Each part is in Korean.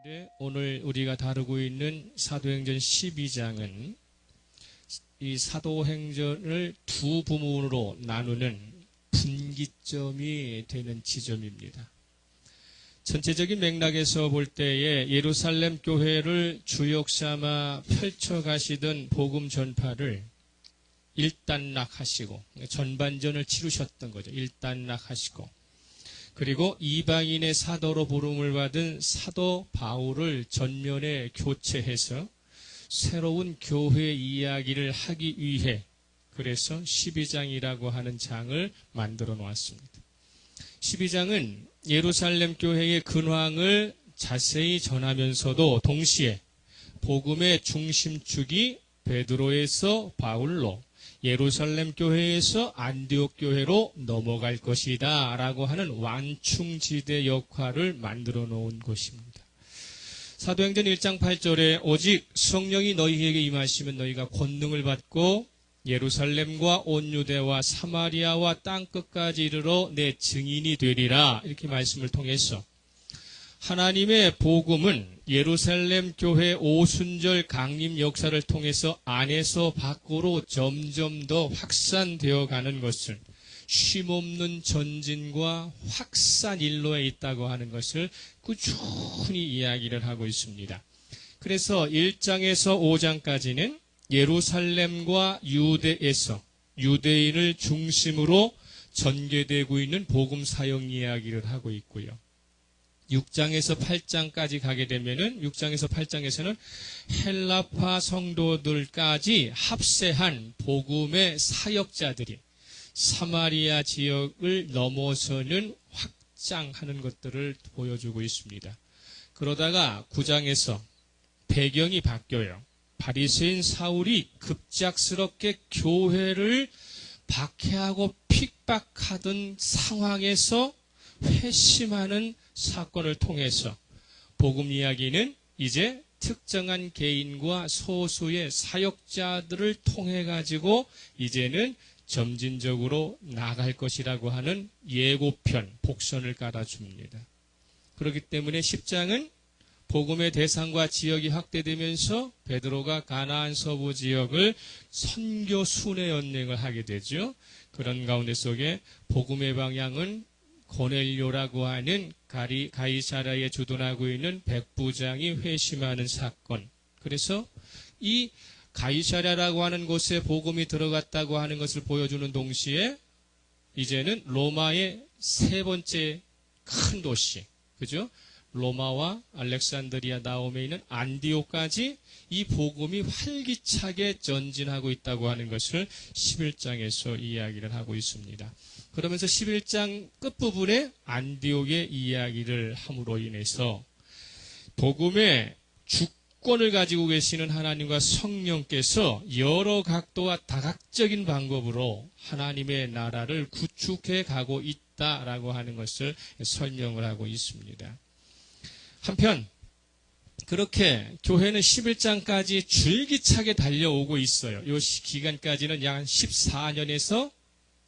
네, 오늘 우리가 다루고 있는 사도행전 12장은 이 사도행전을 두 부문으로 나누는 분기점이 되는 지점입니다. 전체적인 맥락에서 볼 때에 예루살렘 교회를 주역삼아 펼쳐가시던 복음 전파를 일단락하시고 전반전을 치르셨던 거죠. 일단락하시고 그리고 이방인의 사도로 부름을 받은 사도 바울을 전면에 교체해서 새로운 교회 이야기를 하기 위해 그래서 12장이라고 하는 장을 만들어 놓았습니다. 12장은 예루살렘 교회의 근황을 자세히 전하면서도 동시에 복음의 중심축이 베드로에서 바울로 예루살렘 교회에서 안디옥 교회로 넘어갈 것이다 라고 하는 완충지대 역할을 만들어 놓은 것입니다. 사도행전 1장 8절에 오직 성령이 너희에게 임하시면 너희가 권능을 받고 예루살렘과 온 유대와 사마리아와 땅끝까지 이르러 내 증인이 되리라 이렇게 말씀을 통해서 하나님의 복음은 예루살렘 교회 오순절 강림 역사를 통해서 안에서 밖으로 점점 더 확산되어 가는 것을 쉼없는 전진과 확산 일로에 있다고 하는 것을 꾸준히 이야기를 하고 있습니다. 그래서 1장에서 5장까지는 예루살렘과 유대에서 유대인을 중심으로 전개되고 있는 복음 사역 이야기를 하고 있고요. 6장에서 8장까지 가게 되면은 6장에서 8장에서는 헬라파 성도들까지 합세한 복음의 사역자들이 사마리아 지역을 넘어서는 확장하는 것들을 보여주고 있습니다. 그러다가 9장에서 배경이 바뀌어요. 바리새인 사울이 급작스럽게 교회를 박해하고 핍박하던 상황에서 회심하는 사건을 통해서 복음 이야기는 이제 특정한 개인과 소수의 사역자들을 통해 가지고 이제는 점진적으로 나갈 것이라고 하는 예고편, 복선을 깔아줍니다. 그렇기 때문에 10장은 복음의 대상과 지역이 확대되면서 베드로가 가나안 서부 지역을 선교 순회 연행을 하게 되죠. 그런 가운데 속에 복음의 방향은 고넬료라고 하는 가이사랴에 주둔하고 있는 백부장이 회심하는 사건. 그래서 이 가이사랴라고 하는 곳에 복음이 들어갔다고 하는 것을 보여주는 동시에 이제는 로마의 세 번째 큰 도시, 그죠? 로마와 알렉산드리아 다음에 있는 안디옥까지 이 복음이 활기차게 전진하고 있다고 하는 것을 11장에서 이야기를 하고 있습니다. 그러면서 11장 끝부분에 안디옥의 이야기를 함으로 인해서 복음의 주권을 가지고 계시는 하나님과 성령께서 여러 각도와 다각적인 방법으로 하나님의 나라를 구축해 가고 있다라고 하는 것을 설명을 하고 있습니다. 한편 그렇게 교회는 11장까지 줄기차게 달려오고 있어요. 이 기간까지는 약 14년에서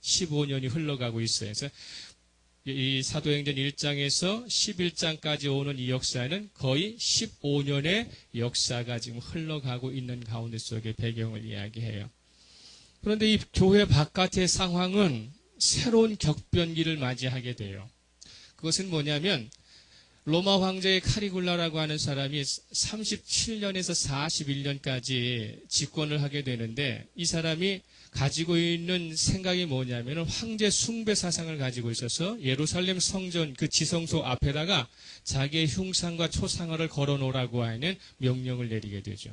15년이 흘러가고 있어요. 그래서 이 사도행전 1장에서 11장까지 오는 이 역사는 거의 15년의 역사가 지금 흘러가고 있는 가운데 속의 배경을 이야기해요. 그런데 이 교회 바깥의 상황은 새로운 격변기를 맞이하게 돼요. 그것은 뭐냐면 로마 황제의 카리굴라라고 하는 사람이 37년에서 41년까지 집권을 하게 되는데 이 사람이 가지고 있는 생각이 뭐냐면 황제 숭배 사상을 가지고 있어서 예루살렘 성전 그 지성소 앞에다가 자기의 흉상과 초상화를 걸어놓으라고 하는 명령을 내리게 되죠.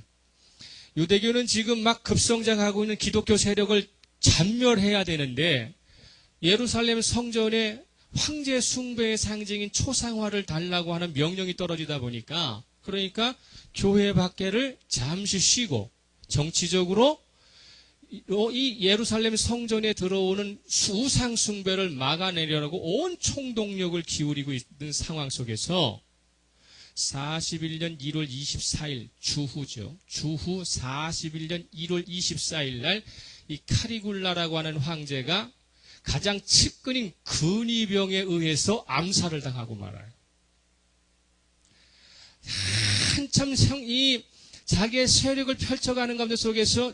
유대교는 지금 막 급성장하고 있는 기독교 세력을 잔멸해야 되는데 예루살렘 성전에 황제 숭배의 상징인 초상화를 달라고 하는 명령이 떨어지다 보니까 그러니까 교회 밖에를 잠시 쉬고 정치적으로 이 예루살렘 성전에 들어오는 우상 숭배를 막아내려고 온 총동력을 기울이고 있는 상황 속에서 41년 1월 24일 주후죠. 주후 41년 1월 24일 날 이 카리굴라라고 하는 황제가 가장 측근인 근위병에 의해서 암살을 당하고 말아요. 한참 이 자기의 세력을 펼쳐가는 가운데 속에서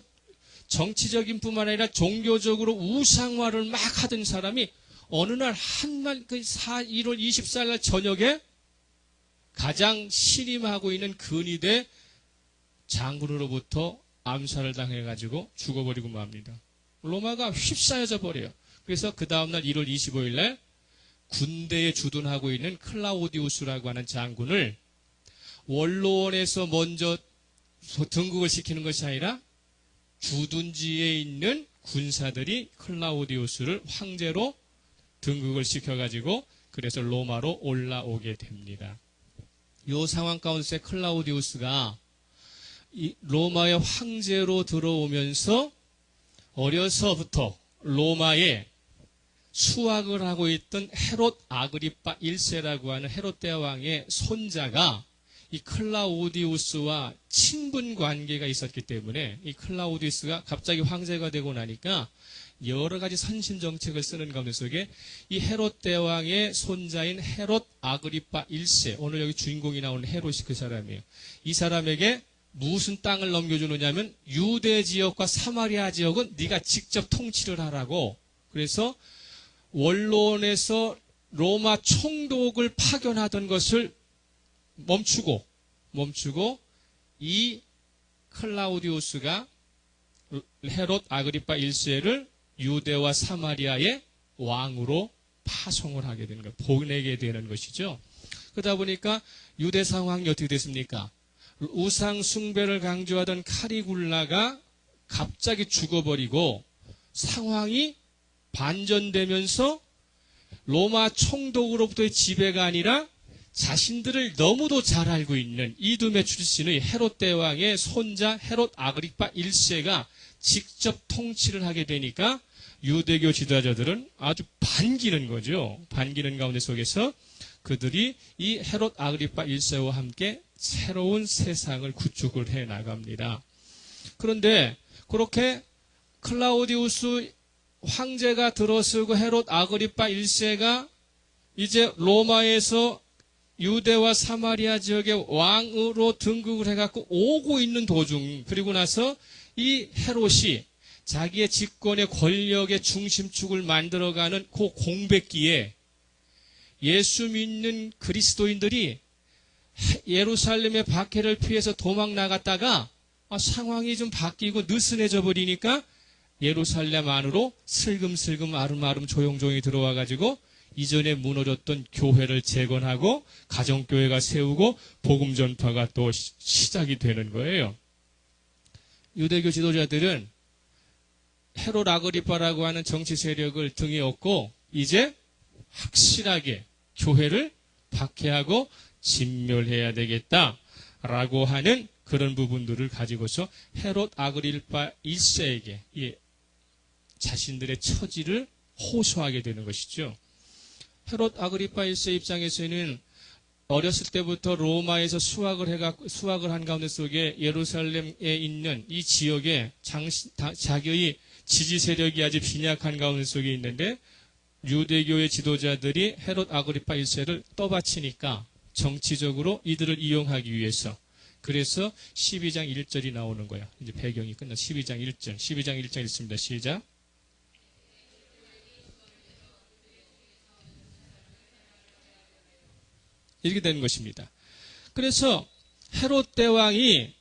정치적인 뿐만 아니라 종교적으로 우상화를 막 하던 사람이 어느 날 한날 1월 24일 날 저녁에 가장 신임하고 있는 근위대 장군으로부터 암살을 당해가지고 죽어버리고 맙니다. 로마가 휩싸여져 버려요. 그래서 그 다음날 1월 25일 날 군대에 주둔하고 있는 클라우디우스라고 하는 장군을 원로원에서 먼저 등극을 시키는 것이 아니라 주둔지에 있는 군사들이 클라우디우스를 황제로 등극을 시켜가지고 그래서 로마로 올라오게 됩니다. 이 상황 가운데 클라우디우스가 이 로마의 황제로 들어오면서 어려서부터 로마에 수학을 하고 있던 헤롯 아그리파 1세라고 하는 헤롯 대왕의 손자가 이 클라우디우스와 친분 관계가 있었기 때문에 이 클라우디우스가 갑자기 황제가 되고 나니까 여러 가지 선심 정책을 쓰는 가운데 속에 이 헤롯 대왕의 손자인 헤롯 아그리파 1세, 오늘 여기 주인공이 나오는 헤롯이 그 사람이에요. 이 사람에게 무슨 땅을 넘겨주느냐면 유대 지역과 사마리아 지역은 네가 직접 통치를 하라고. 그래서 원로원에서 로마 총독을 파견하던 것을 멈추고 이 클라우디우스가 헤롯 아그리파 1세를 유대와 사마리아의 왕으로 파송을 하게 되는 거예요. 보내게 되는 것이죠. 그러다 보니까 유대 상황이 어떻게 됐습니까? 우상 숭배를 강조하던 카리굴라가 갑자기 죽어버리고 상황이 반전되면서 로마 총독으로부터의 지배가 아니라 자신들을 너무도 잘 알고 있는 이두메 출신의 헤롯 대왕의 손자 헤롯 아그리파 1세가 직접 통치를 하게 되니까 유대교 지도자들은 아주 반기는 거죠. 반기는 가운데 속에서 그들이 이 헤롯 아그리파 1세와 함께 새로운 세상을 구축을 해 나갑니다. 그런데 그렇게 클라우디우스 황제가 들어서고 헤롯 아그리파 1세가 이제 로마에서 유대와 사마리아 지역의 왕으로 등극을 해갖고 오고 있는 도중, 그리고 나서 이 헤롯이 자기의 집권의 권력의 중심축을 만들어가는 그 공백기에 예수 믿는 그리스도인들이 예루살렘의 박해를 피해서 도망 나갔다가 상황이 좀 바뀌고 느슨해져 버리니까 예루살렘 안으로 슬금슬금 아름아름 조용조용히 들어와가지고 이전에 무너졌던 교회를 재건하고 가정교회가 세우고 복음 전파가 또 시작이 되는 거예요. 유대교 지도자들은 헤롯 아그리파라고 하는 정치 세력을 등에 업고 이제 확실하게 교회를 박해하고 진멸해야 되겠다라고 하는 그런 부분들을 가지고서 헤롯 아그리파 1세에게 자신들의 처지를 호소하게 되는 것이죠. 헤롯 아그리파 1세 입장에서는 어렸을 때부터 로마에서 수학을 한 가운데 속에 예루살렘에 있는 이 지역에 자기의 지지 세력이 아주 빈약한 가운데 속에 있는데 유대교의 지도자들이 헤롯 아그리파 1세를 떠받치니까 정치적으로 이들을 이용하기 위해서 그래서 12장 1절이 나오는 거예요. 이제 배경이 끝나 12장 1절. 12장 1절 읽습니다. 시작. 이렇게 되는 것입니다. 그래서 헤롯 대왕이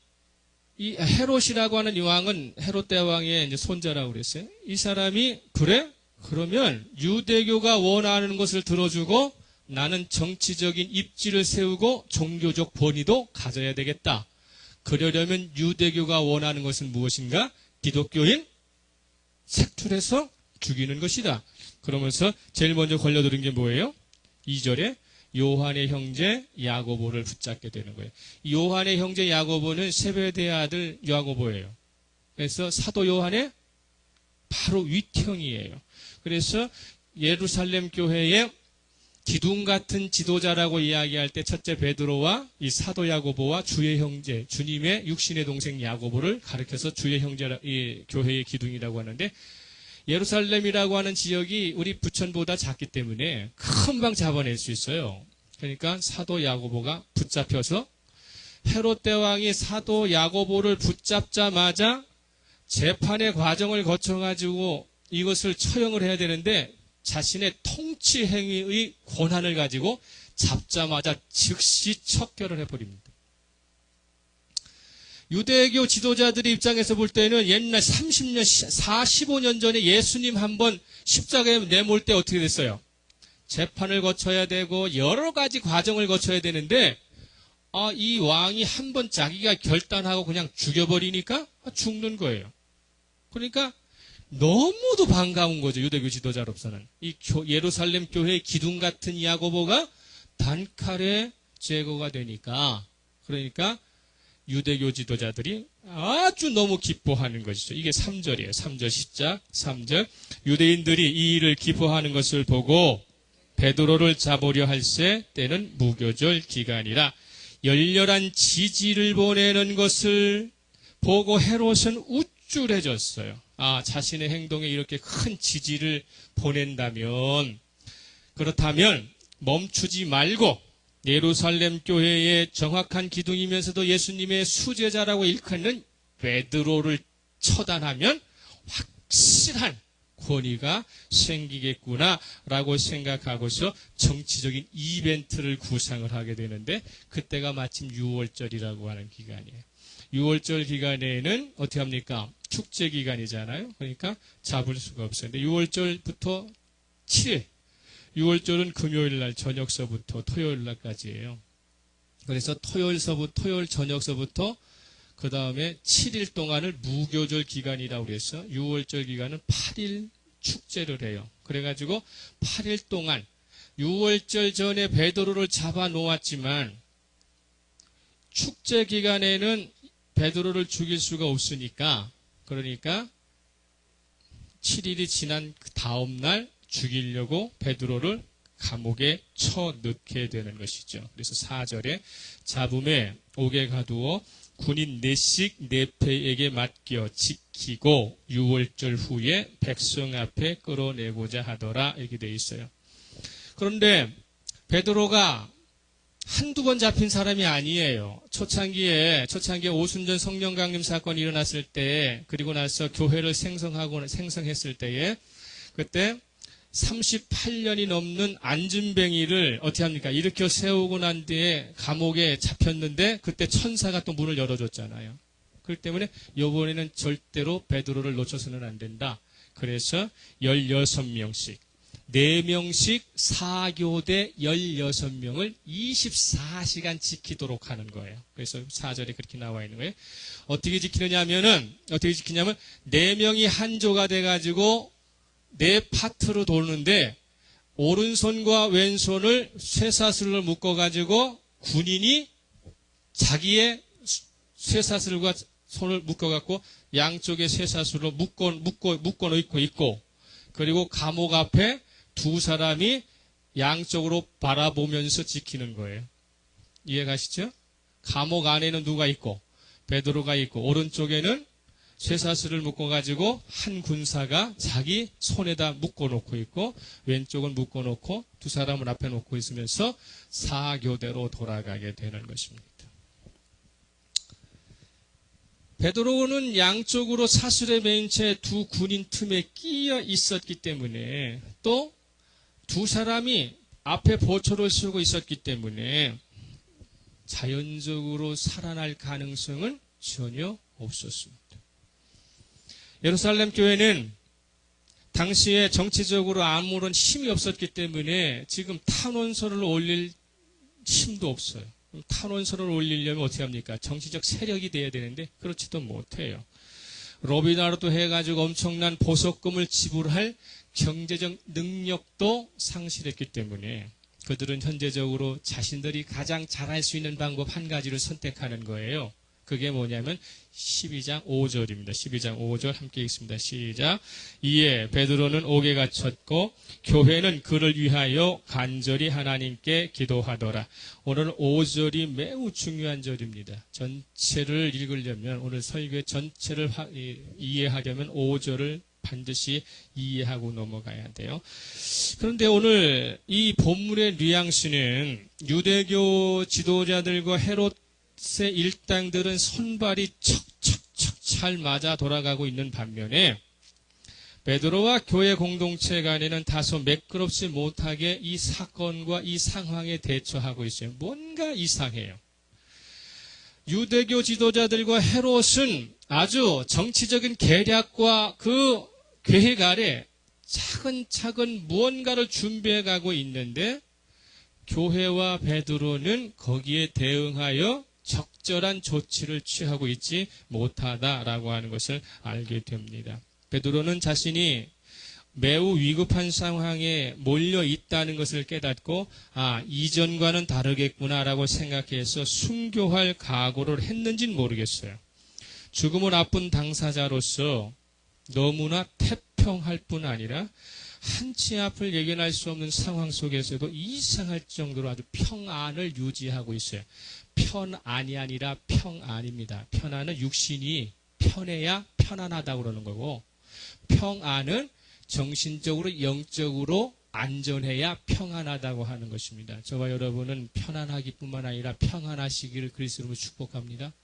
이 헤롯이라고 하는 이 왕은 헤롯 대왕의 이제 손자라고 그랬어요. 이 사람이 그래? 그러면 유대교가 원하는 것을 들어주고 나는 정치적인 입지를 세우고 종교적 권위도 가져야 되겠다. 그러려면 유대교가 원하는 것은 무엇인가? 기독교인 색출해서 죽이는 것이다. 그러면서 제일 먼저 걸려들은 게 뭐예요? 2절에 요한의 형제 야고보를 붙잡게 되는 거예요. 요한의 형제 야고보는 세베대의 아들 야고보예요. 그래서 사도 요한의 바로 윗형이에요. 그래서 예루살렘 교회의 기둥 같은 지도자라고 이야기할 때 첫째 베드로와 이 사도 야고보와 주의 형제, 주님의 육신의 동생 야고보를 가리켜서 주의 형제, 이 교회의 기둥이라고 하는데 예루살렘이라고 하는 지역이 우리 부천보다 작기 때문에 금방 잡아낼 수 있어요. 그러니까 사도 야고보가 붙잡혀서 헤롯 대왕이 사도 야고보를 붙잡자마자 재판의 과정을 거쳐가지고 이것을 처형을 해야 되는데 자신의 통치 행위의 권한을 가지고 잡자마자 즉시 척결을 해버립니다. 유대교 지도자들의 입장에서 볼 때는 옛날 30년, 45년 전에 예수님 한번 십자가에 내몰 때 어떻게 됐어요? 재판을 거쳐야 되고 여러 가지 과정을 거쳐야 되는데 이 왕이 한번 자기가 결단하고 그냥 죽여버리니까 죽는 거예요. 그러니까 너무도 반가운 거죠. 유대교 지도자로서는. 이 예루살렘 교회의 기둥 같은 야고보가 단칼에 제거가 되니까 그러니까 유대교 지도자들이 아주 너무 기뻐하는 것이죠. 이게 3절이에요. 3절 시작 3절 유대인들이 이 일을 기뻐하는 것을 보고 베드로를 잡으려 할세 때는 무교절 기간이라 열렬한 지지를 보내는 것을 보고 헤롯은 우쭐해졌어요. 자신의 행동에 이렇게 큰 지지를 보낸다면 그렇다면 멈추지 말고 예루살렘 교회의 정확한 기둥이면서도 예수님의 수제자라고 일컫는 베드로를 처단하면 확실한 권위가 생기겠구나라고 생각하고서 정치적인 이벤트를 구상을 하게 되는데 그때가 마침 6월절이라고 하는 기간이에요. 6월절 기간에는 어떻게 합니까? 축제 기간이잖아요. 그러니까 잡을 수가 없어요. 근데 6월절부터 7일 6월절은 금요일 날 저녁서부터 토요일 날까지예요. 그래서 토요일 저녁서부터 그 다음에 7일 동안을 무교절 기간이라고 그래서 6월절 기간은 8일 축제를 해요. 그래가지고 8일 동안 6월절 전에 베드로를 잡아 놓았지만 축제 기간에는 베드로를 죽일 수가 없으니까 그러니까 7일이 지난 그 다음 날 죽이려고 베드로를 감옥에 쳐넣게 되는 것이죠. 그래서 4절에 잡음에 옥에 가두어 군인 4씩 4패에게 맡겨 지키고 6월절 후에 백성 앞에 끌어내고자 하더라 이렇게 되어 있어요. 그런데 베드로가 한두 번 잡힌 사람이 아니에요. 초창기에 오순절 성령 강림 사건이 일어났을 때 그리고 나서 교회를 생성했을 때에 그때 38년이 넘는 안진뱅이를 어떻게 합니까? 일으켜 세우고 난 뒤에 감옥에 잡혔는데 그때 천사가 또 문을 열어줬잖아요. 그렇기 때문에 이번에는 절대로 베드로를 놓쳐서는 안 된다. 그래서 16명씩 4명씩 사교대 16명을 24시간 지키도록 하는 거예요. 그래서 4절에 그렇게 나와 있는 거예요. 어떻게 지키냐면 4명이 한 조가 돼가지고 4파트로 도는데 오른손과 왼손을 쇠사슬로 묶어가지고 군인이 자기의 쇠사슬과 손을 묶어갖고 양쪽에 쇠사슬로 묶어 놓고 있고 그리고 감옥 앞에 2사람이 양쪽으로 바라보면서 지키는 거예요. 이해가시죠? 감옥 안에는 누가 있고 베드로가 있고 오른쪽에는 쇠사슬을 묶어가지고 한 군사가 자기 손에다 묶어놓고 있고 왼쪽은 묶어놓고 2사람을 앞에 놓고 있으면서 사교대로 돌아가게 되는 것입니다. 베드로는 양쪽으로 사슬에 매인 채 2 군인 틈에 끼어 있었기 때문에 또 2사람이 앞에 보초를 쓰고 있었기 때문에 자연적으로 살아날 가능성은 전혀 없었습니다. 예루살렘 교회는 당시에 정치적으로 아무런 힘이 없었기 때문에 지금 탄원서를 올릴 힘도 없어요. 탄원서를 올리려면 어떻게 합니까? 정치적 세력이 돼야 되는데 그렇지도 못해요. 로비나르도 해가지고 엄청난 보석금을 지불할 경제적 능력도 상실했기 때문에 그들은 현재적으로 자신들이 가장 잘할 수 있는 방법 한 가지를 선택하는 거예요. 그게 뭐냐면 12장 5절입니다. 12장 5절 함께 읽습니다. 시작. 이에 베드로는 옥에 갇혔고 교회는 그를 위하여 간절히 하나님께 기도하더라. 오늘 5절이 매우 중요한 절입니다. 전체를 읽으려면 오늘 설교의 전체를 이해하려면 5절을 반드시 이해하고 넘어가야 돼요. 그런데 오늘 이 본문의 뉘앙스는 유대교 지도자들과 헤롯 닷새 일당들은 손발이 척척척 잘 맞아 돌아가고 있는 반면에 베드로와 교회 공동체 간에는 다소 매끄럽지 못하게 이 사건과 이 상황에 대처하고 있어요. 뭔가 이상해요. 유대교 지도자들과 헤롯은 아주 정치적인 계략과 그 계획 아래 차근차근 무언가를 준비해 가고 있는데 교회와 베드로는 거기에 대응하여 적절한 조치를 취하고 있지 못하다라고 하는 것을 알게 됩니다. 베드로는 자신이 매우 위급한 상황에 몰려 있다는 것을 깨닫고 이전과는 다르겠구나라고 생각해서 순교할 각오를 했는지는 모르겠어요. 죽음을 앞둔 당사자로서 너무나 태평할 뿐 아니라 한치 앞을 예견할 수 없는 상황 속에서도 이상할 정도로 아주 평안을 유지하고 있어요. 편안이 아니라 평안입니다. 편안은 육신이 편해야 편안하다고 그러는 거고, 평안은 정신적으로 영적으로 안전해야 평안하다고 하는 것입니다. 저와 여러분은 편안하기뿐만 아니라 평안하시기를 그리스도로 축복합니다.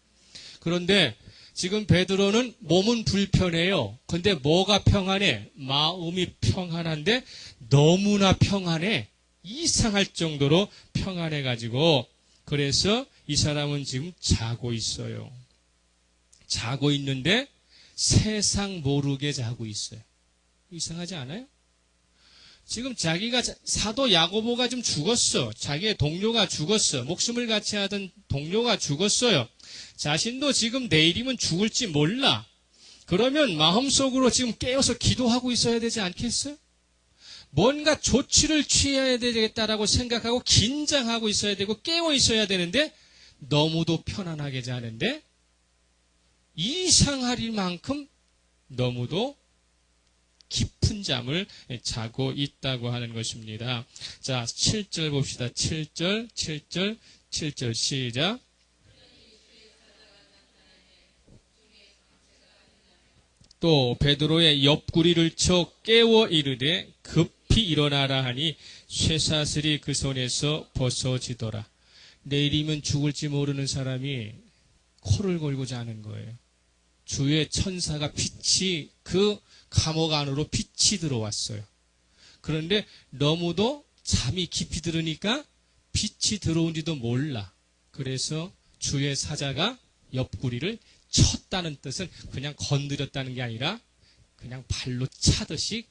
그런데 지금 베드로는 몸은 불편해요. 근데 뭐가 평안해? 마음이 평안한데 너무나 평안해. 이상할 정도로 평안해가지고 그래서 이 사람은 지금 자고 있어요. 자고 있는데 세상 모르게 자고 있어요. 이상하지 않아요? 지금 자기가 사도 야고보가 좀 죽었어. 자기의 동료가 죽었어. 목숨을 같이 하던 동료가 죽었어요. 자신도 지금 내일이면 죽을지 몰라. 그러면 마음속으로 지금 깨어서 기도하고 있어야 되지 않겠어요? 뭔가 조치를 취해야 되겠다라고 생각하고 긴장하고 있어야 되고 깨어 있어야 되는데 너무도 편안하게 자는데 이상할 만큼 너무도 깊은 잠을 자고 있다고 하는 것입니다. 자, 7절 봅시다. 7절 시작. 또 베드로의 옆구리를 쳐 깨워 이르되 급히 일어나라 하니 쇠사슬이 그 손에서 벗어지더라. 내일이면 죽을지 모르는 사람이 코를 골고 자는 거예요. 주의 천사가 빛이 그 감옥 안으로 빛이 들어왔어요. 그런데 너무도 잠이 깊이 들으니까 빛이 들어온지도 몰라. 그래서 주의 사자가 옆구리를 쳤다는 뜻은 그냥 건드렸다는 게 아니라 그냥 발로 차듯이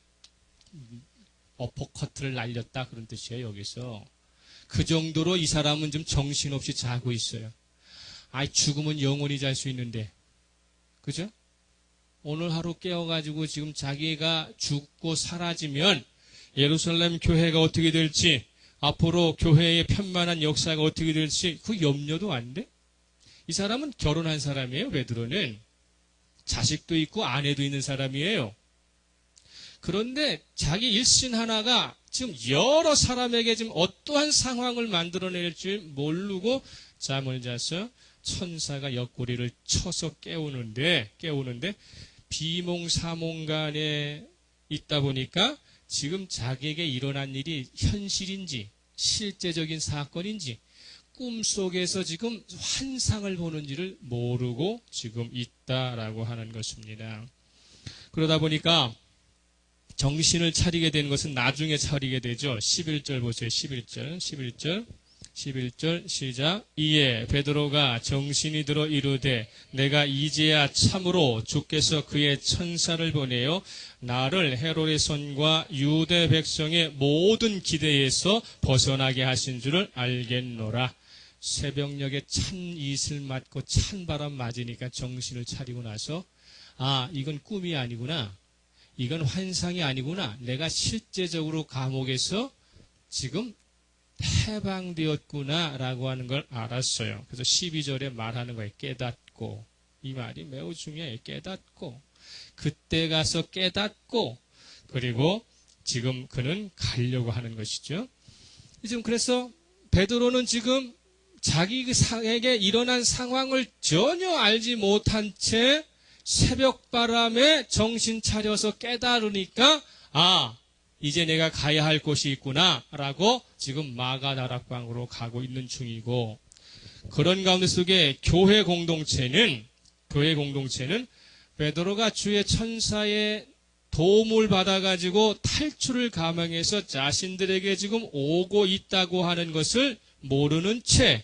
어퍼커트를 날렸다 그런 뜻이에요. 여기서 그 정도로 이 사람은 좀 정신없이 자고 있어요. 죽으면 영원히 잘 수 있는데, 그죠? 오늘 하루 깨어가지고 지금 자기가 죽고 사라지면 예루살렘 교회가 어떻게 될지, 앞으로 교회의 편만한 역사가 어떻게 될지 그 염려도 안 돼? 이 사람은 결혼한 사람이에요. 베드로는 자식도 있고 아내도 있는 사람이에요. 그런데 자기 일신 하나가 지금 여러 사람에게 지금 어떠한 상황을 만들어낼지 모르고 잠을 자서 천사가 옆구리를 쳐서 깨우는데 비몽사몽간에 있다 보니까 지금 자기에게 일어난 일이 현실인지 실제적인 사건인지 꿈속에서 지금 환상을 보는지를 모르고 지금 있다라고 하는 것입니다. 그러다 보니까 정신을 차리게 되는 것은 나중에 차리게 되죠. 11절 보세요. 11절 시작. 이에 베드로가 정신이 들어 이르되 내가 이제야 참으로 주께서 그의 천사를 보내어 나를 헤롯의 손과 유대 백성의 모든 기대에서 벗어나게 하신 줄을 알겠노라. 새벽녘에 찬 이슬 맞고 찬 바람 맞으니까 정신을 차리고 나서 이건 꿈이 아니구나. 이건 환상이 아니구나. 내가 실제적으로 감옥에서 지금 해방되었구나 라고 하는 걸 알았어요. 그래서 12절에 말하는 거예요. 깨닫고. 이 말이 매우 중요해요. 깨닫고. 그때 가서 깨닫고 그리고 지금 그는 가려고 하는 것이죠. 지금 그래서 베드로는 지금 자기에게 일어난 상황을 전혀 알지 못한 채 새벽바람에 정신 차려서 깨달으니까 이제 내가 가야 할 곳이 있구나 라고 지금 마가다락방으로 가고 있는 중이고, 그런 가운데 속에 교회 공동체는 베드로가 주의 천사의 도움을 받아가지고 탈출을 감행해서 자신들에게 지금 오고 있다고 하는 것을 모르는 채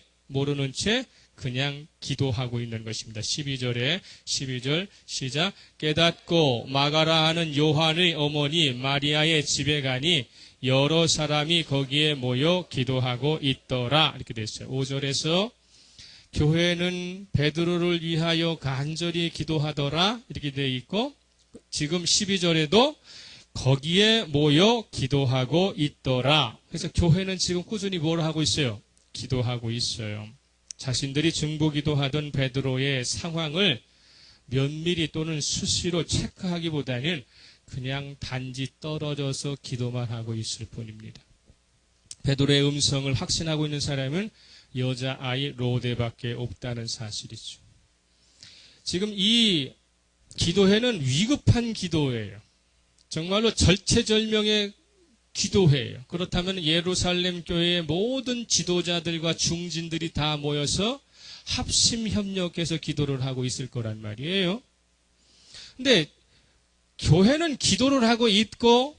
그냥 기도하고 있는 것입니다. 12절 시작. 깨닫고 마가라 하는 요한의 어머니 마리아의 집에 가니 여러 사람이 거기에 모여 기도하고 있더라. 이렇게 됐어요. 5절에서 교회는 베드로를 위하여 간절히 기도하더라. 이렇게 되어 있고 지금 12절에도 거기에 모여 기도하고 있더라. 그래서 교회는 지금 꾸준히 뭘 하고 있어요? 기도하고 있어요. 자신들이 중보기도하던 베드로의 상황을 면밀히 또는 수시로 체크하기보다는 그냥 단지 떨어져서 기도만 하고 있을 뿐입니다. 베드로의 음성을 확신하고 있는 사람은 여자아이 로데밖에 없다는 사실이죠. 지금 이 기도회는 위급한 기도회예요. 정말로 절체절명의 기도회예요. 그렇다면 예루살렘 교회의 모든 지도자들과 중진들이 다 모여서 합심협력해서 기도를 하고 있을 거란 말이에요. 근데 교회는 기도를 하고 있고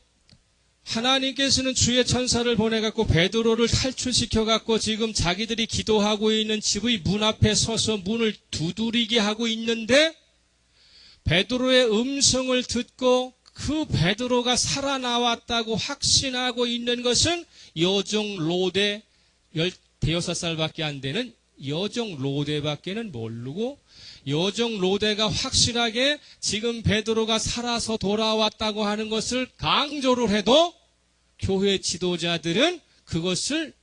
하나님께서는 주의 천사를 보내갖고 베드로를 탈출시켜갖고 지금 자기들이 기도하고 있는 집의 문 앞에 서서 문을 두드리게 하고 있는데 베드로의 음성을 듣고 그 베드로가 살아나왔다고 확신하고 있는 것은 여종 로데 16살밖에 안 되는 여종 로데밖에는 모르고 여종 로데가 확실하게 지금 베드로가 살아서 돌아왔다고 하는 것을 강조를 해도 교회 지도자들은 그것을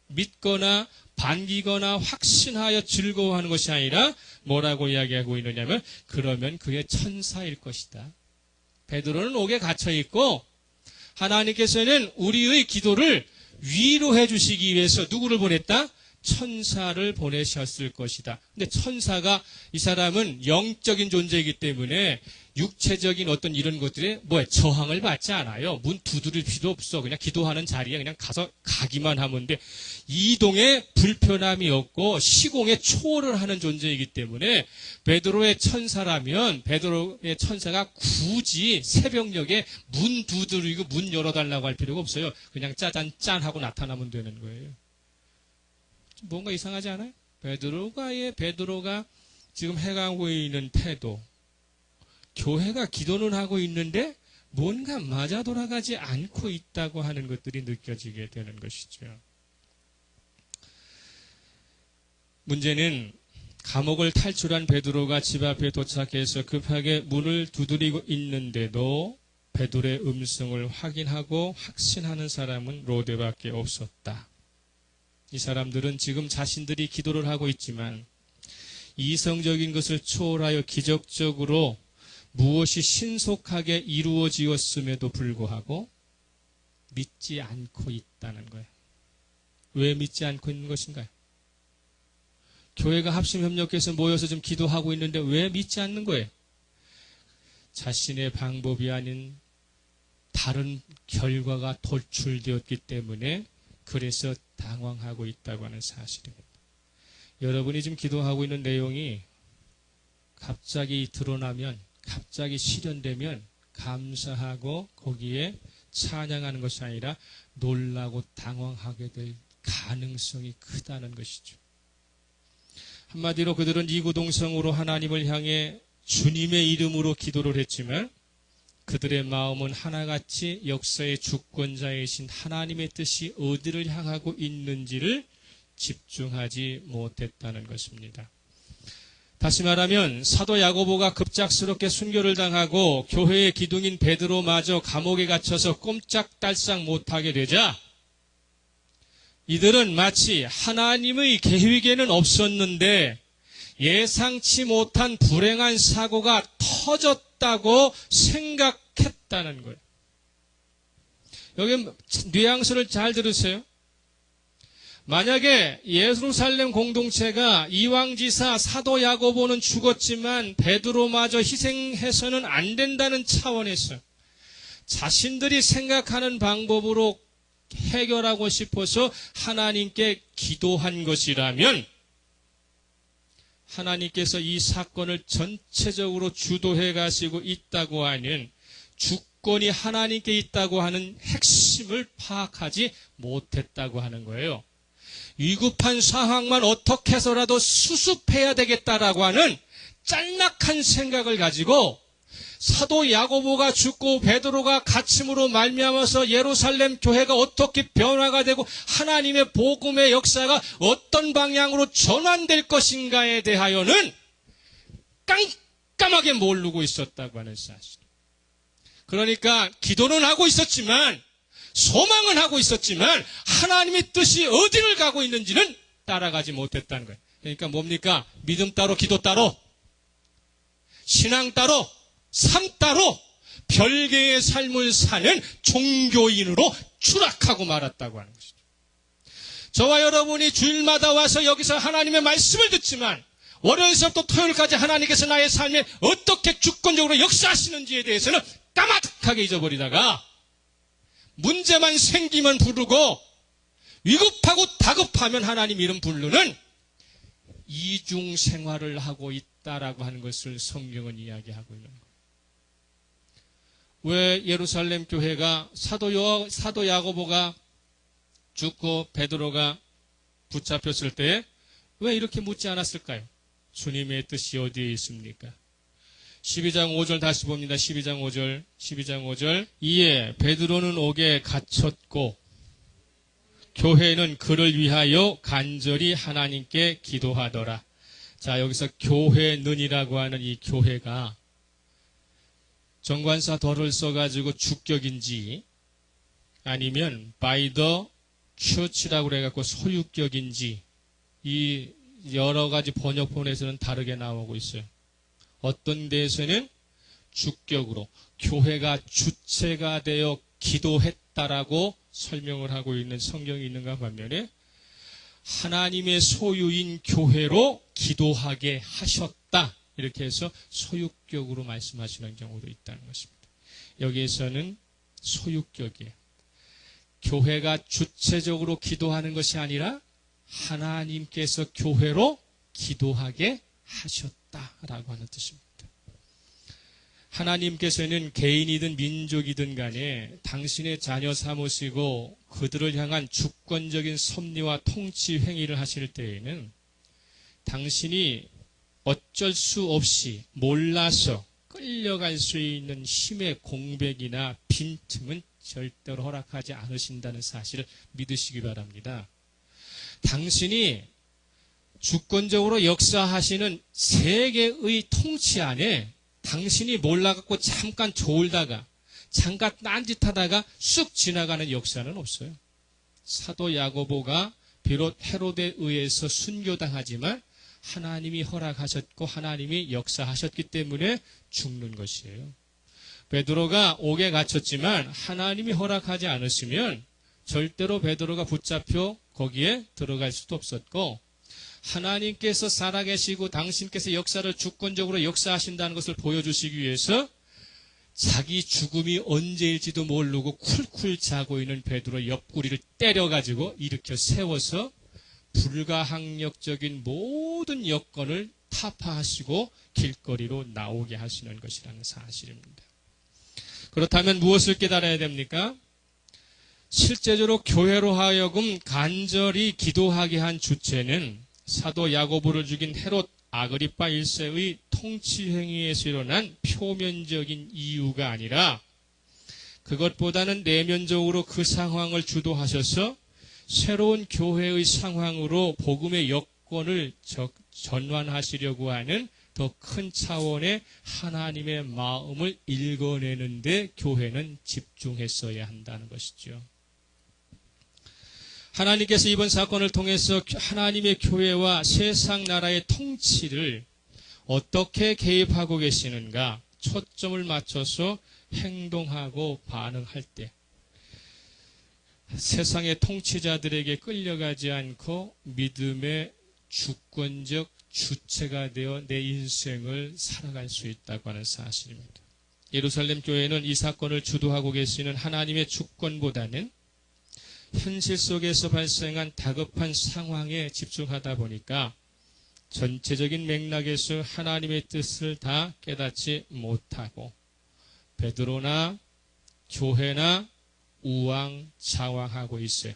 믿거나 반기거나 확신하여 즐거워하는 것이 아니라 뭐라고 이야기하고 있느냐면 그러면 그의 천사일 것이다. 베드로는 옥에 갇혀 있고 하나님께서는 우리의 기도를 위로해 주시기 위해서 누구를 보냈다? 천사를 보내셨을 것이다. 근데 천사가 이 사람은 영적인 존재이기 때문에 육체적인 어떤 이런 것들에 저항을 받지 않아요. 문 두드릴 필요 없어. 그냥 기도하는 자리에 그냥 가서 가기만 하면 돼. 이동에 불편함이 없고 시공에 초월을 하는 존재이기 때문에 베드로의 천사라면 베드로의 천사가 굳이 새벽녘에 문 두드리고 문 열어달라고 할 필요가 없어요. 그냥 짜잔 짠 하고 나타나면 되는 거예요. 뭔가 이상하지 않아요? 베드로가 지금 해가고 있는 태도, 교회가 기도는 하고 있는데 뭔가 맞아 돌아가지 않고 있다고 하는 것들이 느껴지게 되는 것이죠. 문제는 감옥을 탈출한 베드로가 집 앞에 도착해서 급하게 문을 두드리고 있는데도 베드로의 음성을 확인하고 확신하는 사람은 로데밖에 없었다. 이 사람들은 지금 자신들이 기도를 하고 있지만 이성적인 것을 초월하여 기적적으로 무엇이 신속하게 이루어지었음에도 불구하고 믿지 않고 있다는 거예요. 왜 믿지 않고 있는 것인가요? 교회가 합심협력해서 모여서 좀 기도하고 있는데 왜 믿지 않는 거예요? 자신의 방법이 아닌 다른 결과가 도출되었기 때문에 그래서 당황하고 있다고 하는 사실입니다. 여러분이 지금 기도하고 있는 내용이 갑자기 드러나면, 갑자기 실현되면 감사하고 거기에 찬양하는 것이 아니라 놀라고 당황하게 될 가능성이 크다는 것이죠. 한마디로 그들은 이구동성으로 하나님을 향해 주님의 이름으로 기도를 했지만 그들의 마음은 하나같이 역사의 주권자이신 하나님의 뜻이 어디를 향하고 있는지를 집중하지 못했다는 것입니다. 다시 말하면 사도 야고보가 급작스럽게 순교를 당하고 교회의 기둥인 베드로마저 감옥에 갇혀서 꼼짝달싹 못하게 되자 이들은 마치 하나님의 계획에는 없었는데 예상치 못한 불행한 사고가 터졌다고 생각했다는 거예요. 여기 뉘앙스를 잘 들으세요. 만약에 예루살렘 공동체가 이왕지사 사도 야고보는 죽었지만 베드로마저 희생해서는 안 된다는 차원에서 자신들이 생각하는 방법으로 해결하고 싶어서 하나님께 기도한 것이라면 하나님께서 이 사건을 전체적으로 주도해 가시고 있다고 하는 주권이 하나님께 있다고 하는 핵심을 파악하지 못했다고 하는 거예요. 위급한 상황만 어떻게 해서라도 수습해야 되겠다라고 하는 짤막한 생각을 가지고 사도 야고보가 죽고 베드로가 갇힘으로 말미암아서 예루살렘 교회가 어떻게 변화가 되고 하나님의 복음의 역사가 어떤 방향으로 전환될 것인가에 대하여는 깜깜하게 모르고 있었다고 하는 사실. 그러니까 기도는 하고 있었지만 소망은 하고 있었지만 하나님의 뜻이 어디를 가고 있는지는 따라가지 못했다는 거예요. 그러니까 뭡니까? 믿음 따로 기도 따로 신앙 따로 삶 따로 별개의 삶을 사는 종교인으로 추락하고 말았다고 하는 것이죠. 저와 여러분이 주일마다 와서 여기서 하나님의 말씀을 듣지만 월요일서부터 토요일까지 하나님께서 나의 삶에 어떻게 주권적으로 역사하시는지에 대해서는 까마득하게 잊어버리다가 문제만 생기면 부르고 위급하고 다급하면 하나님 이름 부르는 이중 생활을 하고 있다라고 하는 것을 성경은 이야기하고 있는 거예요. 왜 예루살렘 교회가 사도 야고보가 죽고 베드로가 붙잡혔을 때 왜 이렇게 묻지 않았을까요? 주님의 뜻이 어디에 있습니까? 12장 5절 다시 봅니다. 12장 5절. 이에 베드로는 옥에 갇혔고 교회는 그를 위하여 간절히 하나님께 기도하더라. 자, 여기서 교회는이라고 하는 이 교회가 정관사 덜을 써가지고 주격인지 아니면 by the church라고 그래갖고 소유격인지 이 여러 가지 번역본에서는 다르게 나오고 있어요. 어떤 데에서는 주격으로 교회가 주체가 되어 기도했다라고 설명을 하고 있는 성경이 있는가 반면에 하나님의 소유인 교회로 기도하게 하셨다. 이렇게 해서 소유격으로 말씀하시는 경우도 있다는 것입니다. 여기에서는 소유격이에요. 교회가 주체적으로 기도하는 것이 아니라 하나님께서 교회로 기도하게 하셨다라고 하는 뜻입니다. 하나님께서는 개인이든 민족이든 간에 당신의 자녀 삼으시고 그들을 향한 주권적인 섭리와 통치 행위를 하실 때에는 당신이 어쩔 수 없이 몰라서 끌려갈 수 있는 힘의 공백이나 빈틈은 절대로 허락하지 않으신다는 사실을 믿으시기 바랍니다. 당신이 주권적으로 역사하시는 세계의 통치 안에 당신이 몰라갖고 잠깐 졸다가 잠깐 딴짓하다가 쑥 지나가는 역사는 없어요. 사도 야고보가 비록 헤롯에 의해서 순교당하지만 하나님이 허락하셨고 하나님이 역사하셨기 때문에 죽는 것이에요. 베드로가 옥에 갇혔지만 하나님이 허락하지 않으시면 절대로 베드로가 붙잡혀 거기에 들어갈 수도 없었고 하나님께서 살아계시고 당신께서 역사를 주권적으로 역사하신다는 것을 보여주시기 위해서 자기 죽음이 언제일지도 모르고 쿨쿨 자고 있는 베드로 옆구리를 때려가지고 일으켜 세워서 불가항력적인 모든 여건을 타파하시고 길거리로 나오게 하시는 것이라는 사실입니다. 그렇다면 무엇을 깨달아야 됩니까? 실제적으로 교회로 하여금 간절히 기도하게 한 주체는 사도 야고보를 죽인 헤롯 아그리파 1세의 통치 행위에서 일어난 표면적인 이유가 아니라 그것보다는 내면적으로 그 상황을 주도하셔서 새로운 교회의 상황으로 복음의 여건을 전환하시려고 하는 더 큰 차원의 하나님의 마음을 읽어내는 데 교회는 집중했어야 한다는 것이죠. 하나님께서 이번 사건을 통해서 하나님의 교회와 세상 나라의 통치를 어떻게 개입하고 계시는가 초점을 맞춰서 행동하고 반응할 때 세상의 통치자들에게 끌려가지 않고 믿음의 주권적 주체가 되어 내 인생을 살아갈 수 있다고 하는 사실입니다. 예루살렘 교회는 이 사건을 주도하고 계시는 하나님의 주권보다는 현실 속에서 발생한 다급한 상황에 집중하다 보니까 전체적인 맥락에서 하나님의 뜻을 다 깨닫지 못하고 베드로나 교회나 우왕좌왕하고 있어요.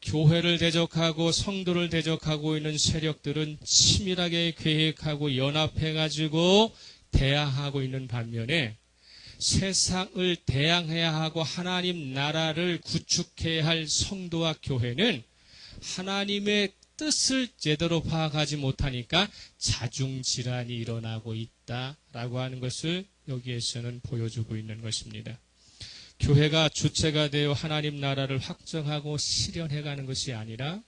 교회를 대적하고 성도를 대적하고 있는 세력들은 치밀하게 계획하고 연합해가지고 대항하고 있는 반면에 세상을 대항해야 하고 하나님 나라를 구축해야 할 성도와 교회는 하나님의 뜻을 제대로 파악하지 못하니까 자중질환이 일어나고 있다라고 하는 것을 여기에서는 보여주고 있는 것입니다. 교회가 주체가 되어 하나님 나라를 확정하고 실현해가는 것이 아니라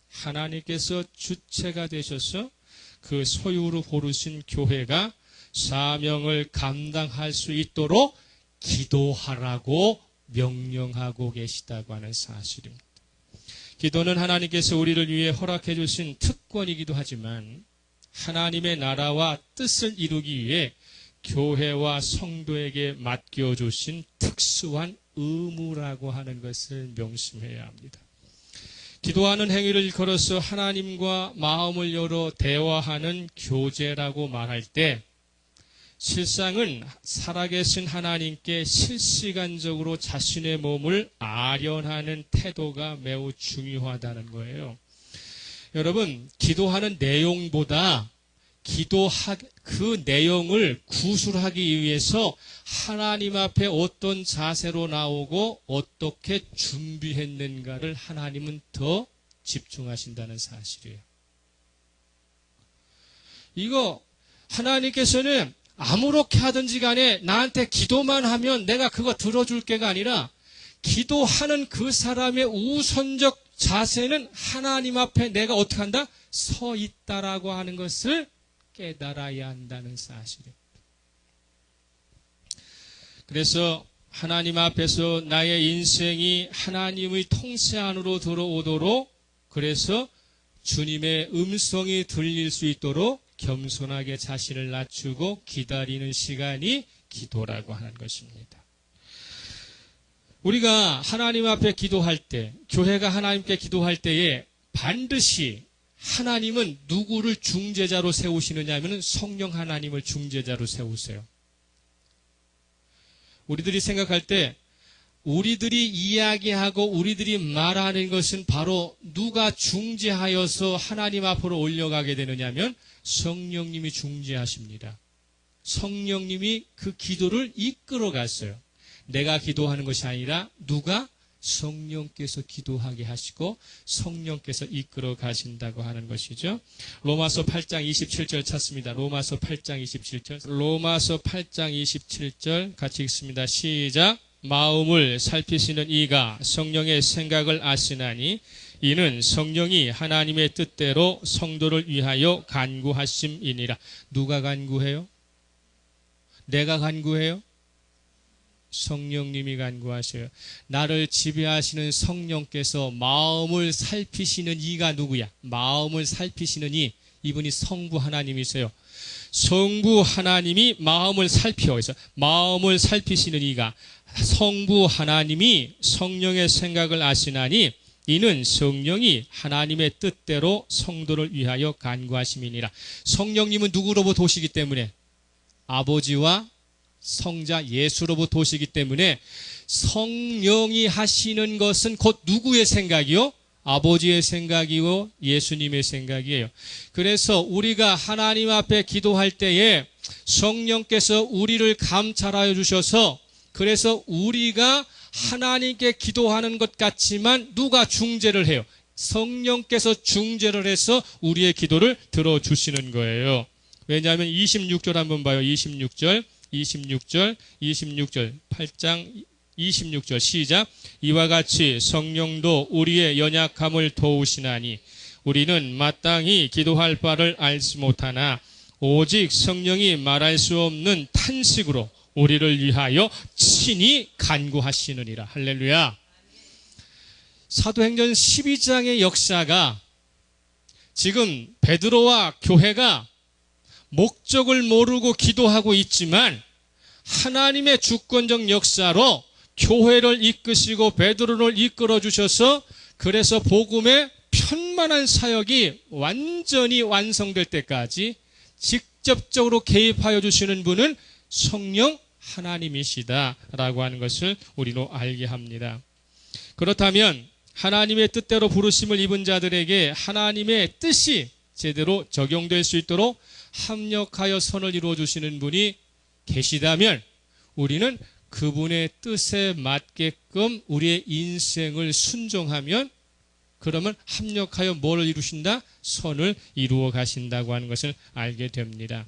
하나님께서 주체가 되셔서 그 소유로 고르신 교회가 사명을 감당할 수 있도록 기도하라고 명령하고 계시다고 하는 사실입니다. 기도는 하나님께서 우리를 위해 허락해 주신 특권이기도 하지만 하나님의 나라와 뜻을 이루기 위해 교회와 성도에게 맡겨주신 특수한 의무라고 하는 것을 명심해야 합니다. 기도하는 행위를 걸어서 하나님과 마음을 열어 대화하는 교제라고 말할 때 실상은 살아계신 하나님께 실시간적으로 자신의 몸을 아련하는 태도가 매우 중요하다는 거예요. 여러분, 기도하는 내용보다 그 내용을 구술하기 위해서 하나님 앞에 어떤 자세로 나오고 어떻게 준비했는가를 하나님은 더 집중하신다는 사실이에요. 이거 하나님께서는 아무렇게 하든지 간에 나한테 기도만 하면 내가 그거 들어줄게가 아니라 기도하는 그 사람의 우선적 자세는 하나님 앞에 내가 어떻게 한다? 서 있다라고 하는 것을 깨달아야 한다는 사실입니다. 그래서 하나님 앞에서 나의 인생이 하나님의 통치 안으로 들어오도록 그래서 주님의 음성이 들릴 수 있도록 겸손하게 자신을 낮추고 기다리는 시간이 기도라고 하는 것입니다. 우리가 하나님 앞에 기도할 때, 교회가 하나님께 기도할 때에 반드시 하나님은 누구를 중재자로 세우시느냐 하면 성령 하나님을 중재자로 세우세요. 우리들이 생각할 때 우리들이 이야기하고 우리들이 말하는 것은 바로 누가 중재하여서 하나님 앞으로 올려가게 되느냐 하면 성령님이 중재하십니다. 성령님이 그 기도를 이끌어 갔어요. 내가 기도하는 것이 아니라 누가 성령께서 기도하게 하시고 성령께서 이끌어 가신다고 하는 것이죠. 로마서 8장 27절 찾습니다. 로마서 8장 27절. 로마서 8장 27절 같이 읽습니다. 시작. 마음을 살피시는 이가 성령의 생각을 아시나니 이는 성령이 하나님의 뜻대로 성도를 위하여 간구하심이니라. 누가 간구해요? 내가 간구해요? 성령님이 간구하셔요. 나를 지배하시는 성령께서 마음을 살피시는 이가 누구야? 마음을 살피시는 이분이 성부 하나님이세요. 성부 하나님이 마음을 살피어 있어. 마음을 살피시는 이가 성부 하나님이 성령의 생각을 아시나니 이는 성령이 하나님의 뜻대로 성도를 위하여 간구하심이니라. 성령님은 누구로부터 오시기 때문에 아버지와 성자 예수로부터 오시기 때문에 성령이 하시는 것은 곧 누구의 생각이요? 아버지의 생각이고 예수님의 생각이에요. 그래서 우리가 하나님 앞에 기도할 때에 성령께서 우리를 감찰하여 주셔서 그래서 우리가 하나님께 기도하는 것 같지만 누가 중재를 해요? 성령께서 중재를 해서 우리의 기도를 들어주시는 거예요. 왜냐하면 26절 한번 봐요. 26절 8장 26절 시작. 이와 같이 성령도 우리의 연약함을 도우시나니 우리는 마땅히 기도할 바를 알지 못하나 오직 성령이 말할 수 없는 탄식으로 우리를 위하여 친히 간구하시느니라. 할렐루야. 사도행전 12장의 역사가 지금 베드로와 교회가 목적을 모르고 기도하고 있지만 하나님의 주권적 역사로 교회를 이끄시고 베드로를 이끌어 주셔서 그래서 복음의 천만한 사역이 완전히 완성될 때까지 직접적으로 개입하여 주시는 분은 성령 하나님이시다라고 하는 것을 우리로 알게 합니다. 그렇다면 하나님의 뜻대로 부르심을 입은 자들에게 하나님의 뜻이 제대로 적용될 수 있도록 합력하여 선을 이루어 주시는 분이 계시다면 우리는 그분의 뜻에 맞게끔 우리의 인생을 순종하면 그러면 합력하여 뭐를 이루신다? 선을 이루어 가신다고 하는 것을 알게 됩니다.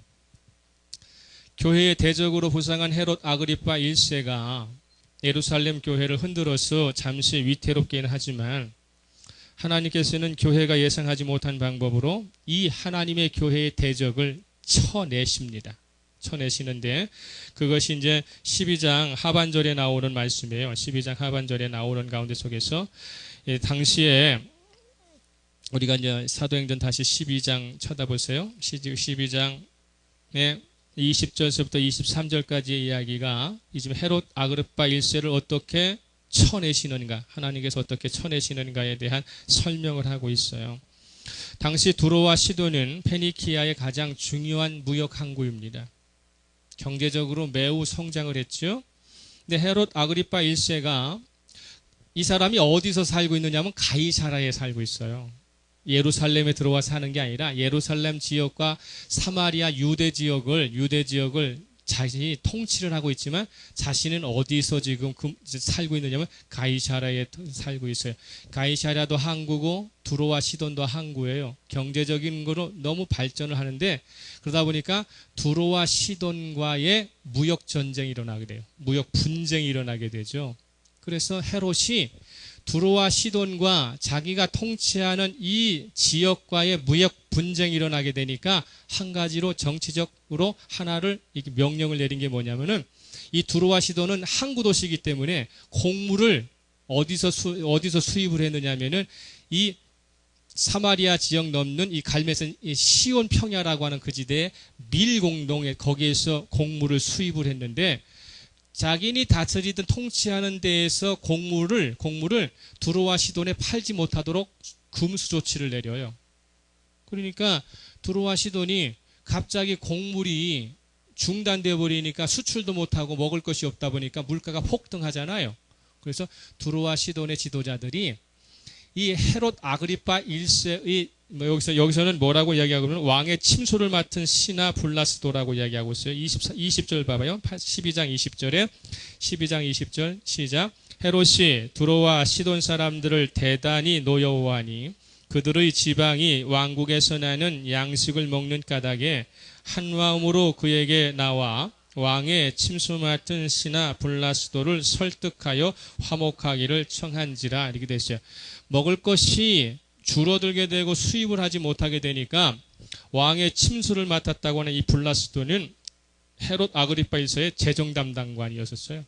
교회의 대적으로 부상한 헤롯 아그리파 1세가 예루살렘 교회를 흔들어서 잠시 위태롭게는 하지만 하나님께서는 교회가 예상하지 못한 방법으로 이 하나님의 교회의 대적을 쳐내십니다. 쳐내시는데 그것이 이제 12장 하반절에 나오는 말씀이에요. 12장 하반절에 나오는 가운데 속에서 당시에 우리가 이제 사도행전 다시 12장 쳐다보세요. 12장에 20절서부터 23절까지의 이야기가 지금 헤롯 아그리파 1세를 어떻게 쳐내시는가, 하나님께서 어떻게 쳐내시는가에 대한 설명을 하고 있어요. 당시 두로와 시도는 페니키아의 가장 중요한 무역 항구입니다. 경제적으로 매우 성장을 했죠. 근데 헤롯 아그리파 1세가 이 사람이 어디서 살고 있느냐면 가이사라에 살고 있어요. 예루살렘에 들어와 사는 게 아니라 예루살렘 지역과 사마리아 유대 지역을 자신이 통치를 하고 있지만 자신은 어디서 지금 살고 있느냐면 가이사라에 살고 있어요. 가이사라도 항구고 두로와 시돈도 항구예요. 경제적인 거로 너무 발전을 하는데 그러다 보니까 두로와 시돈과의 무역 전쟁이 일어나게 돼요. 무역 분쟁이 일어나게 되죠. 그래서 헤롯이 두로와 시돈과 자기가 통치하는 이 지역과의 무역 분쟁이 일어나게 되니까 한 가지로 정치적으로 하나를 이렇게 명령을 내린 게 뭐냐면은 이 두로와 시돈은 항구 도시이기 때문에 곡물을 어디서 수입을 했느냐면은 이 사마리아 지역 넘는 이 갈멜산 시온 평야라고 하는 그 지대에 밀공동에 거기에서 곡물을 수입을 했는데 자기니 다스리든 통치하는 데에서 곡물을 두로와 시돈에 팔지 못하도록 금수 조치를 내려요. 그러니까 두로와 시돈이 갑자기 곡물이 중단돼 버리니까 수출도 못하고 먹을 것이 없다 보니까 물가가 폭등하잖아요. 그래서 두로와 시돈의 지도자들이 이 헤롯 아그리파 1세의 여기서는 뭐라고 이야기하고 있냐면 왕의 침소를 맡은 시나 블라스도라고 이야기하고 있어요. 20절 봐봐요. 12장 20절 시작. 헤롯이 두로와 시돈 사람들을 대단히 노여워하니 그들의 지방이 왕국에서 나는 양식을 먹는 까닭에 한마음으로 그에게 나와 왕의 침소 맡은 시나 블라스도를 설득하여 화목하기를 청한지라. 이렇게 됐어요. 먹을 것이 줄어들게 되고 수입을 하지 못하게 되니까 왕의 침수를 맡았다고 하는 이 블라스도는 헤롯 아그리파 1세의 재정 담당관이었어요.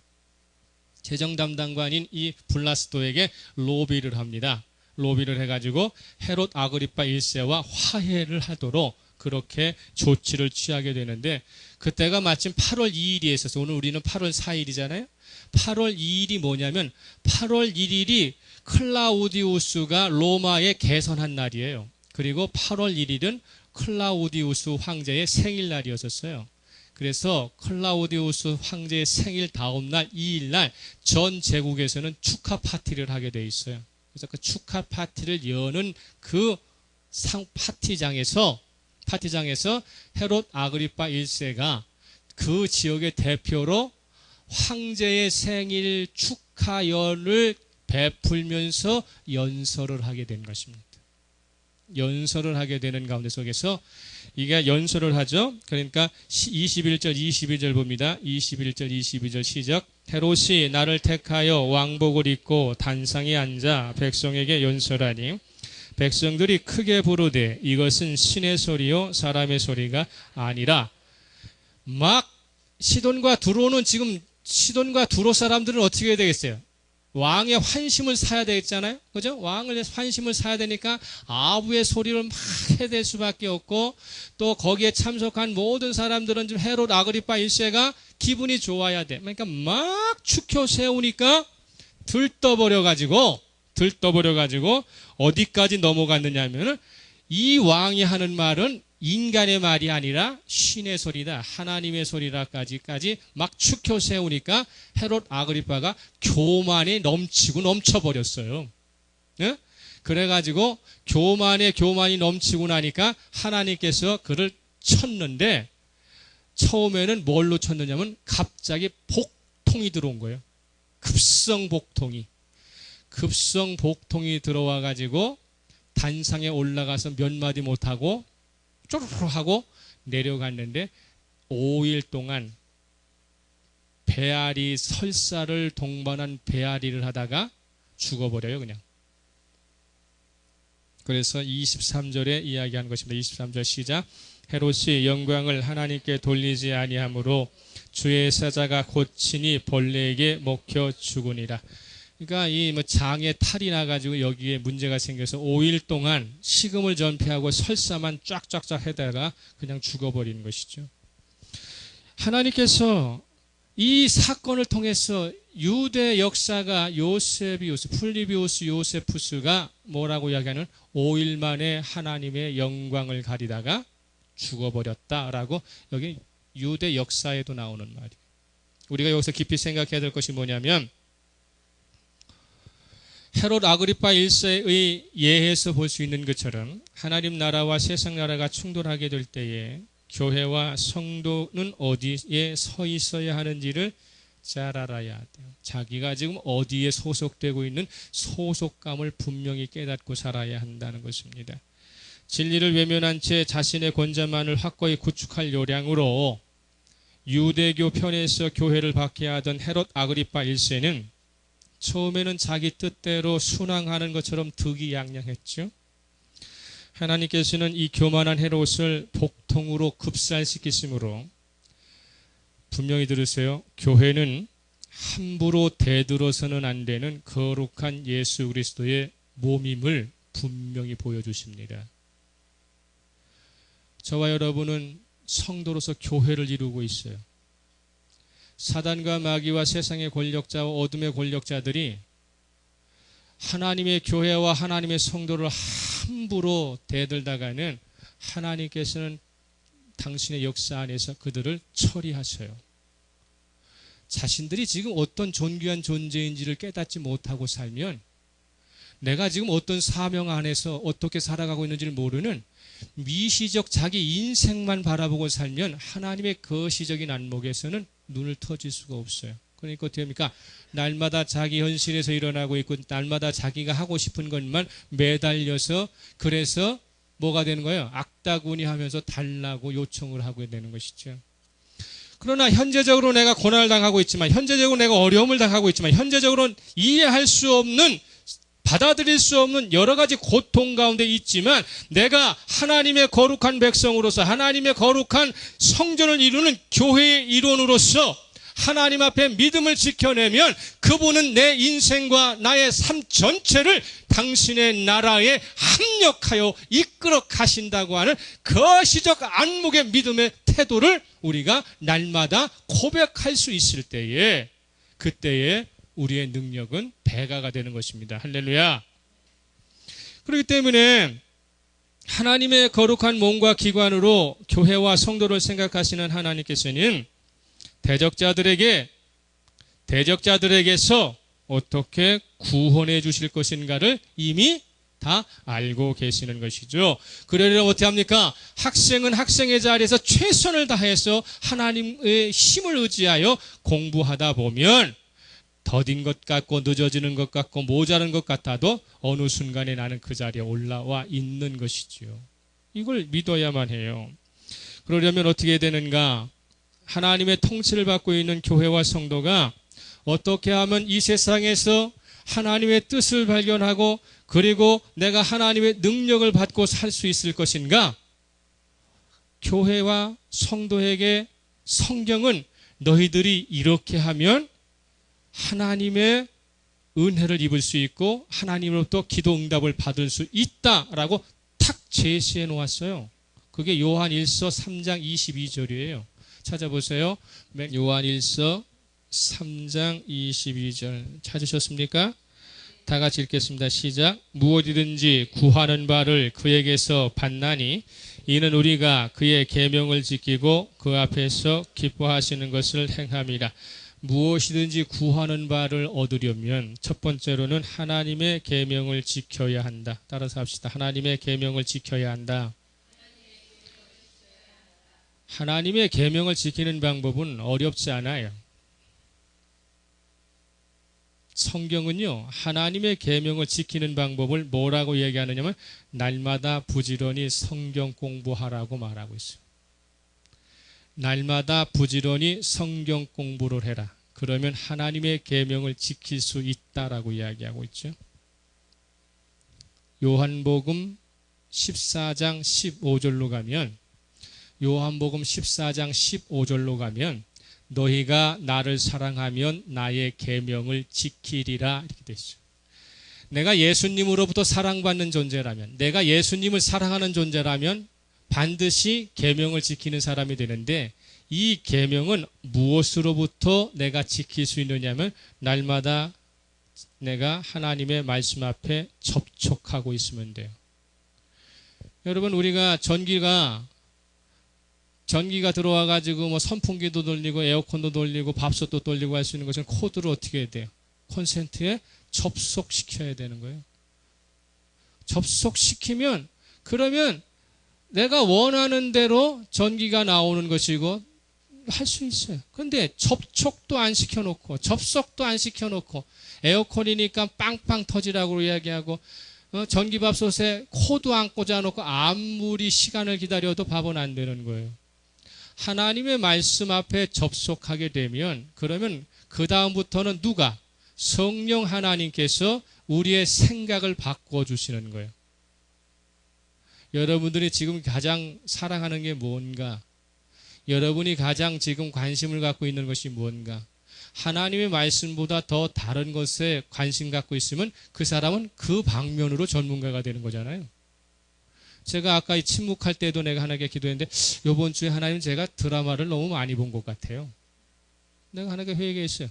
재정 담당관인 이 블라스도에게 로비를 합니다. 로비를 해가지고 헤롯 아그리파 1세와 화해를 하도록 그렇게 조치를 취하게 되는데 그때가 마침 8월 2일이 있어서 오늘 우리는 8월 4일이잖아요. 8월 2일이 뭐냐면 8월 1일이 클라우디우스가 로마에 개선한 날이에요. 그리고 8월 1일은 클라우디우스 황제의 생일날이었어요. 그래서 클라우디우스 황제의 생일 다음 날 2일날 전 제국에서는 축하 파티를 하게 돼 있어요. 그래서 그 축하 파티를 여는 그 파티장에서 헤롯 아그리파 1세가 그 지역의 대표로 황제의 생일 축하연을 베풀면서 연설을 하게 된 것입니다. 연설을 하게 되는 가운데 속에서 이게 연설을 하죠. 그러니까 21절 22절 봅니다. 21절 22절 시작. 헤롯이 나를 택하여 왕복을 입고 단상에 앉아 백성에게 연설하니 백성들이 크게 부르되 이것은 신의 소리요 사람의 소리가 아니라. 막 시돈과 두로는 지금 시돈과 두로 사람들은 어떻게 해야 되겠어요? 왕의 환심을 사야 되겠잖아요. 그죠? 왕의 환심을 사야 되니까 아부의 소리를 막 해댈 수밖에 없고 또 거기에 참석한 모든 사람들은 지금 헤롯 아그리파 1세가 기분이 좋아야 돼. 그러니까 막 추켜 세우니까 들떠버려가지고 어디까지 넘어갔느냐 하면은 이 왕이 하는 말은 인간의 말이 아니라 신의 소리다, 하나님의 소리라까지 막 추켜 세우니까 헤롯 아그리파가 교만에 넘치고 넘쳐버렸어요. 네? 그래가지고 교만이 넘치고 나니까 하나님께서 그를 쳤는데, 처음에는 뭘로 쳤느냐면 갑자기 복통이 들어온 거예요. 급성 복통이 들어와가지고 단상에 올라가서 몇 마디 못하고 쪼르르 하고 내려갔는데 5일 동안 배앓이, 설사를 동반한 배앓이를 하다가 죽어버려요, 그냥. 그래서 23절에 이야기한 것입니다. 23절 시작. 헤롯이 영광을 하나님께 돌리지 아니하므로 주의 사자가 고치니 벌레에게 먹혀 죽으니라. 그러니까 이 장에 탈이 나가지고 여기에 문제가 생겨서 5일 동안 식음을 전폐하고 설사만 쫙쫙쫙 해다가 그냥 죽어버리는 것이죠. 하나님께서 이 사건을 통해서 유대 역사가 플리비우스 요세푸스가 뭐라고 이야기하는 5일 만에 하나님의 영광을 가리다가 죽어버렸다라고 여기 유대 역사에도 나오는 말이에요. 우리가 여기서 깊이 생각해야 될 것이 뭐냐면, 헤롯 아그리파 1세의 예에서 볼 수 있는 것처럼 하나님 나라와 세상 나라가 충돌하게 될 때에 교회와 성도는 어디에 서 있어야 하는지를 잘 알아야 돼요. 자기가 지금 어디에 소속되고 있는 소속감을 분명히 깨닫고 살아야 한다는 것입니다. 진리를 외면한 채 자신의 권자만을 확고히 구축할 요량으로 유대교 편에서 교회를 박해하던 헤롯 아그리파 1세는 처음에는 자기 뜻대로 순항하는 것처럼 득이양양했죠. 하나님께서는 이 교만한 헤롯을 복통으로 급살시키심으로, 분명히 들으세요, 교회는 함부로 대들어서는 안 되는 거룩한 예수 그리스도의 몸임을 분명히 보여주십니다. 저와 여러분은 성도로서 교회를 이루고 있어요. 사단과 마귀와 세상의 권력자와 어둠의 권력자들이 하나님의 교회와 하나님의 성도를 함부로 대들다가는 하나님께서는 당신의 역사 안에서 그들을 처리하셔요. 자신들이 지금 어떤 존귀한 존재인지를 깨닫지 못하고 살면, 내가 지금 어떤 사명 안에서 어떻게 살아가고 있는지를 모르는 미시적 자기 인생만 바라보고 살면 하나님의 거시적인 안목에서는 눈을 터질 수가 없어요. 그러니까 어떻게 합니까? 날마다 자기 현실에서 일어나고 있고 날마다 자기가 하고 싶은 것만 매달려서, 그래서 뭐가 되는 거예요? 악다구니 하면서 달라고 요청을 하게 되는 것이죠. 그러나 현재적으로 내가 고난을 당하고 있지만, 현재적으로 내가 어려움을 당하고 있지만, 현재적으로 이해할 수 없는, 받아들일 수 없는 여러 가지 고통 가운데 있지만, 내가 하나님의 거룩한 백성으로서 하나님의 거룩한 성전을 이루는 교회의 일원으로서 하나님 앞에 믿음을 지켜내면 그분은 내 인생과 나의 삶 전체를 당신의 나라에 합력하여 이끌어 가신다고 하는 거시적 안목의 믿음의 태도를 우리가 날마다 고백할 수 있을 때에, 그때에 우리의 능력은 배가가 되는 것입니다. 할렐루야. 그렇기 때문에 하나님의 거룩한 몸과 기관으로 교회와 성도를 생각하시는 하나님께서는 대적자들에게서 어떻게 구원해 주실 것인가를 이미 다 알고 계시는 것이죠. 그러려면 어떻게 합니까? 학생은 학생의 자리에서 최선을 다해서 하나님의 힘을 의지하여 공부하다 보면 더딘 것 같고 늦어지는 것 같고 모자란 것 같아도 어느 순간에 나는 그 자리에 올라와 있는 것이지요. 이걸 믿어야만 해요. 그러려면 어떻게 되는가? 하나님의 통치를 받고 있는 교회와 성도가 어떻게 하면 이 세상에서 하나님의 뜻을 발견하고, 그리고 내가 하나님의 능력을 받고 살 수 있을 것인가? 교회와 성도에게 성경은 너희들이 이렇게 하면 하나님의 은혜를 입을 수 있고 하나님으로부터 기도 응답을 받을 수 있다라고 탁 제시해 놓았어요. 그게 요한 1서 3장 22절이에요. 찾아보세요. 요한 1서 3장 22절 찾으셨습니까? 다 같이 읽겠습니다. 시작. 무엇이든지 구하는 바를 그에게서 받나니 이는 우리가 그의 계명을 지키고 그 앞에서 기뻐하시는 것을 행함이라. 무엇이든지 구하는 바를 얻으려면 첫 번째로는 하나님의 계명을 지켜야 한다. 따라서 합시다. 하나님의 계명을 지켜야 한다. 하나님의 계명을 지키는 방법은 어렵지 않아요. 성경은요, 하나님의 계명을 지키는 방법을 뭐라고 얘기하느냐면 날마다 부지런히 성경 공부하라고 말하고 있어요. 날마다 부지런히 성경 공부를 해라. 그러면 하나님의 계명을 지킬 수 있다라고 이야기하고 있죠. 요한복음 14장 15절로 가면 요한복음 14장 15절로 가면 너희가 나를 사랑하면 나의 계명을 지키리라 이렇게 되어 있어요. 내가 예수님으로부터 사랑받는 존재라면, 내가 예수님을 사랑하는 존재라면 반드시 계명을 지키는 사람이 되는데, 이 계명은 무엇으로부터 내가 지킬 수 있느냐면 날마다 내가 하나님의 말씀 앞에 접촉하고 있으면 돼요. 여러분, 우리가 전기가 들어와 가지고 뭐 선풍기도 돌리고 에어컨도 돌리고 밥솥도 돌리고 할 수 있는 것은 코드를 어떻게 해야 돼요? 콘센트에 접속시켜야 되는 거예요. 접속시키면 그러면 내가 원하는 대로 전기가 나오는 것이고 할 수 있어요. 근데 접촉도 안 시켜놓고 접속도 안 시켜놓고 에어컨이니까 빵빵 터지라고 이야기하고 전기밥솥에 코도 안 꽂아놓고 아무리 시간을 기다려도 밥은 안 되는 거예요. 하나님의 말씀 앞에 접속하게 되면 그러면 그 다음부터는 누가? 성령 하나님께서 우리의 생각을 바꿔주시는 거예요. 여러분들이 지금 가장 사랑하는 게 뭔가? 여러분이 가장 지금 관심을 갖고 있는 것이 뭔가? 하나님의 말씀보다 더 다른 것에 관심 갖고 있으면 그 사람은 그 방면으로 전문가가 되는 거잖아요. 제가 아까 이 침묵할 때도 내가 하나님께 기도했는데 이번 주에 하나님 제가 드라마를 너무 많이 본 것 같아요. 내가 하나님께 회개했어요.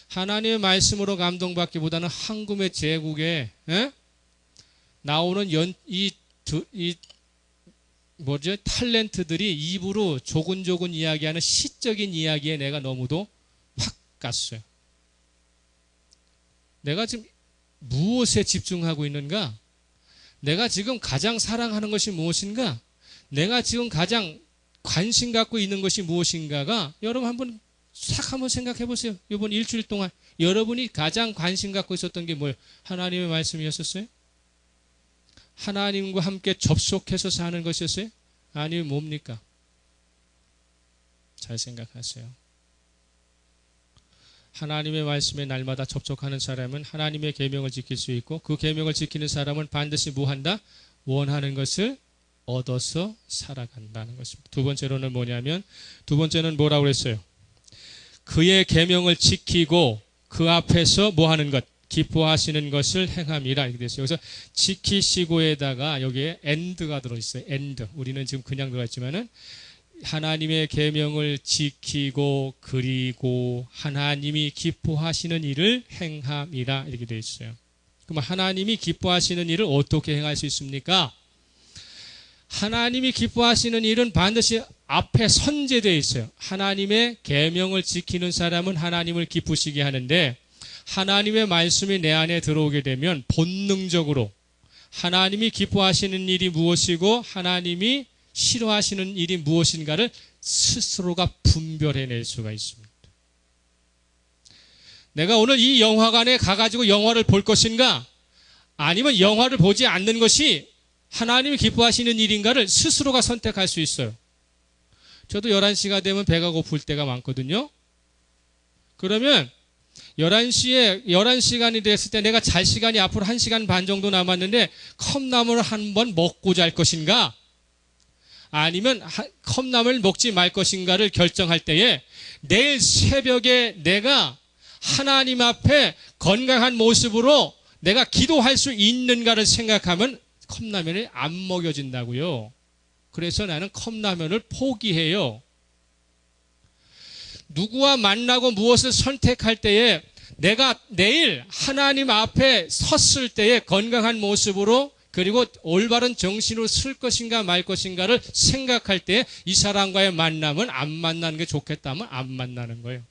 하나님의 말씀으로 감동받기보다는 황금의 제국에 나오는 탤런트들이 입으로 조근조근 이야기하는 시적인 이야기에 내가 너무도 확 갔어요. 내가 지금 무엇에 집중하고 있는가? 내가 지금 가장 사랑하는 것이 무엇인가? 내가 지금 가장 관심 갖고 있는 것이 무엇인가가 여러분 한번 생각해 보세요. 이번 일주일 동안 여러분이 가장 관심 갖고 있었던 게 뭐예요? 하나님의 말씀이었었어요? 하나님과 함께 접속해서 사는 것이었어요? 아니면 뭡니까? 잘 생각하세요. 하나님의 말씀에 날마다 접촉하는 사람은 하나님의 계명을 지킬 수 있고 그 계명을 지키는 사람은 반드시 뭐한다? 원하는 것을 얻어서 살아간다는 것입니다. 두 번째로는 뭐냐면 두 번째는 뭐라고 그랬어요? 그의 계명을 지키고 그 앞에서 뭐하는 것? 기뻐하시는 것을 행함이라 이렇게 됐어요. 그래서 지키시고에다가 여기에 and가 들어있어요. and. 우리는 지금 그냥 들어있지만은 하나님의 계명을 지키고 그리고 하나님이 기뻐하시는 일을 행함이라 이렇게 되어 있어요. 그럼 하나님이 기뻐하시는 일을 어떻게 행할 수 있습니까? 하나님이 기뻐하시는 일은 반드시 앞에 선제되어 있어요. 하나님의 계명을 지키는 사람은 하나님을 기쁘시게 하는데 하나님의 말씀이 내 안에 들어오게 되면 본능적으로 하나님이 기뻐하시는 일이 무엇이고 하나님이 싫어하시는 일이 무엇인가를 스스로가 분별해낼 수가 있습니다. 내가 오늘 이 영화관에 가가지고 영화를 볼 것인가 아니면 영화를 보지 않는 것이 하나님이 기뻐하시는 일인가를 스스로가 선택할 수 있어요. 저도 11시가 되면 배가 고플 때가 많거든요. 그러면 11시간이 됐을 때 내가 잘 시간이 앞으로 1시간 반 정도 남았는데 컵라면을 한번 먹고 잘 것인가 아니면 컵라면을 먹지 말 것인가를 결정할 때에 내일 새벽에 내가 하나님 앞에 건강한 모습으로 내가 기도할 수 있는가를 생각하면 컵라면이 안 먹여진다고요. 그래서 나는 컵라면을 포기해요. 누구와 만나고 무엇을 선택할 때에 내가 내일 하나님 앞에 섰을 때의 건강한 모습으로 그리고 올바른 정신으로 쓸 것인가 말 것인가를 생각할 때 이 사람과의 만남은 안 만나는 게 좋겠다면 안 만나는 거예요.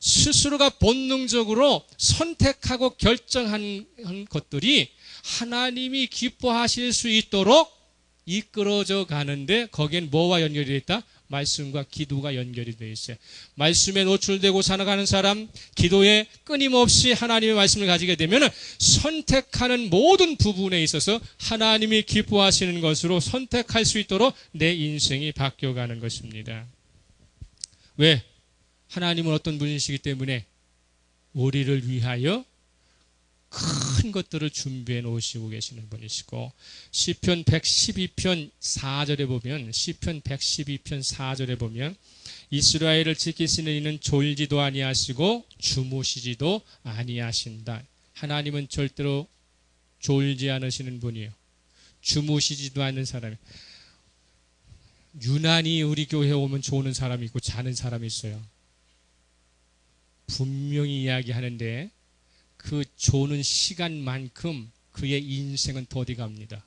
스스로가 본능적으로 선택하고 결정한 것들이 하나님이 기뻐하실 수 있도록 이끌어져 가는데 거기엔 뭐와 연결이 되어 있다? 말씀과 기도가 연결이 되어 있어요. 말씀에 노출되고 살아가는 사람, 기도에 끊임없이 하나님의 말씀을 가지게 되면 선택하는 모든 부분에 있어서 하나님이 기뻐하시는 것으로 선택할 수 있도록 내 인생이 바뀌어가는 것입니다. 왜? 하나님은 어떤 분이시기 때문에 우리를 위하여 큰 것들을 준비해 놓으시고 계시는 분이시고, 시편 112편 4절에 보면, 시편 112편 4절에 보면 이스라엘을 지키시는 이는 졸지도 아니하시고 주무시지도 아니하신다. 하나님은 절대로 졸지 않으시는 분이에요. 주무시지도 않는 사람이에요. 유난히 우리 교회에 오면 조는 사람이 있고 자는 사람이 있어요. 분명히 이야기하는데 그 조는 시간만큼 그의 인생은 더디 갑니다.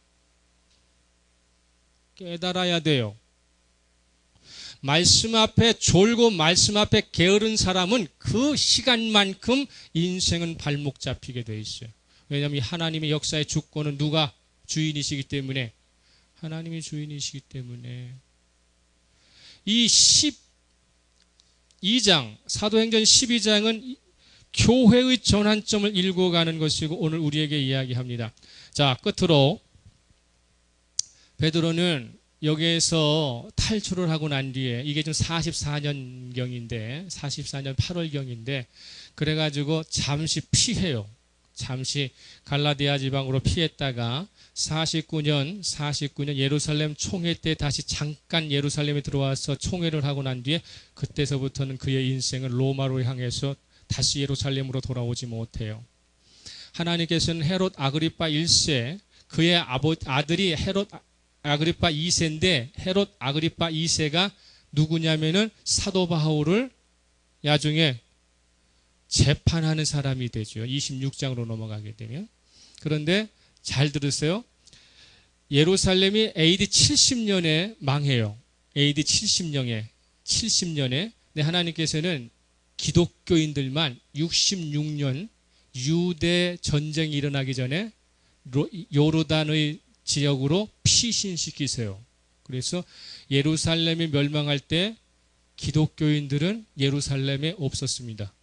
깨달아야 돼요. 말씀 앞에 졸고 말씀 앞에 게으른 사람은 그 시간만큼 인생은 발목 잡히게 돼 있어요. 왜냐하면 하나님의 역사의 주권은 누가 주인이시기 때문에, 하나님이 주인이시기 때문에. 이 12장, 사도행전 12장은 교회의 전환점을 읽어가는 것이고 오늘 우리에게 이야기합니다. 자, 끝으로 베드로는 여기에서 탈출을 하고 난 뒤에, 이게 좀 44년경인데 44년 8월경인데 그래가지고 잠시 피해요. 잠시 갈라디아 지방으로 피했다가 49년 예루살렘 총회 때 다시 잠깐 예루살렘에 들어와서 총회를 하고 난 뒤에 그때서부터는 그의 인생은 로마로 향해서 다시 예루살렘으로 돌아오지 못해요. 하나님께서는 헤롯 아그리파 1세, 그의 아들이 헤롯 아그리파 2세인데 헤롯 아그리파 2세가 누구냐면은 사도 바울을 나중에 재판하는 사람이 되죠. 26장으로 넘어가게 되면. 그런데 잘 들으세요. 예루살렘이 AD 70년에 망해요. AD 70년에. 근데 하나님께서는 기독교인들만 66년 유대 전쟁이 일어나기 전에 요르단의 지역으로 피신시키세요. 그래서 예루살렘이 멸망할 때 기독교인들은 예루살렘에 없었습니다.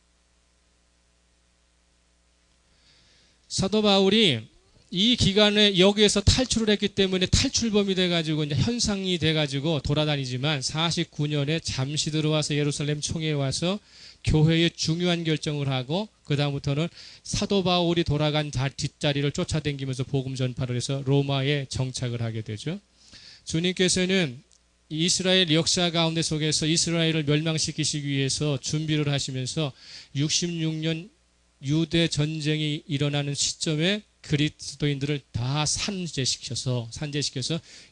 사도 바울이 이 기간에 여기에서 탈출을 했기 때문에 탈출범이 돼가지고 이제 현상이 돼가지고 돌아다니지만 49년에 잠시 들어와서 예루살렘 총회에 와서 교회의 중요한 결정을 하고 그 다음부터는 사도 바울이 돌아간 뒷자리를 쫓아다니면서 복음 전파를 해서 로마에 정착을 하게 되죠. 주님께서는 이스라엘 역사 가운데 속에서 이스라엘을 멸망시키시기 위해서 준비를 하시면서 66년 유대 전쟁이 일어나는 시점에 그리스도인들을 다 산재시켜서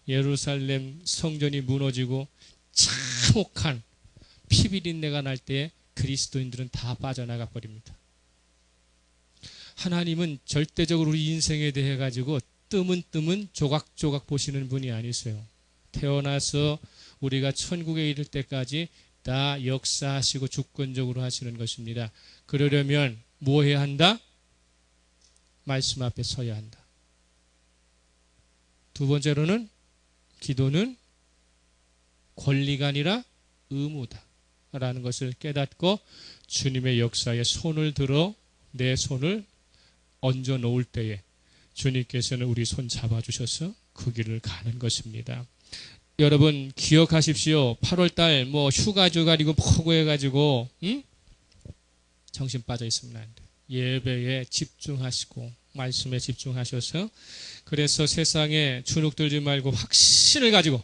예루살렘 성전이 무너지고 참혹한 피비린내가 날 때에 그리스도인들은 다 빠져나가 버립니다. 하나님은 절대적으로 우리 인생에 대해 가지고 뜨문뜨문 조각조각 보시는 분이 아니세요. 태어나서 우리가 천국에 이를 때까지 다 역사하시고 주권적으로 하시는 것입니다. 그러려면 뭐 해야 한다? 말씀 앞에 서야 한다. 두 번째로는 기도는 권리가 아니라 의무다 라는 것을 깨닫고 주님의 역사에 손을 들어 내 손을 얹어 놓을 때에 주님께서는 우리 손 잡아주셔서 그 길을 가는 것입니다. 여러분 기억하십시오. 8월달 휴가주가리고 뭐고 해가지고 정신 빠져 있으면 안 돼요. 예배에 집중하시고 말씀에 집중하셔서 그래서 세상에 주눅들지 말고 확신을 가지고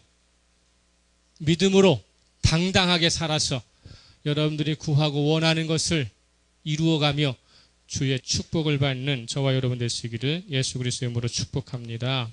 믿음으로 당당하게 살아서 여러분들이 구하고 원하는 것을 이루어가며 주의 축복을 받는 저와 여러분 되시기를 예수 그리스도의 이름으로 축복합니다.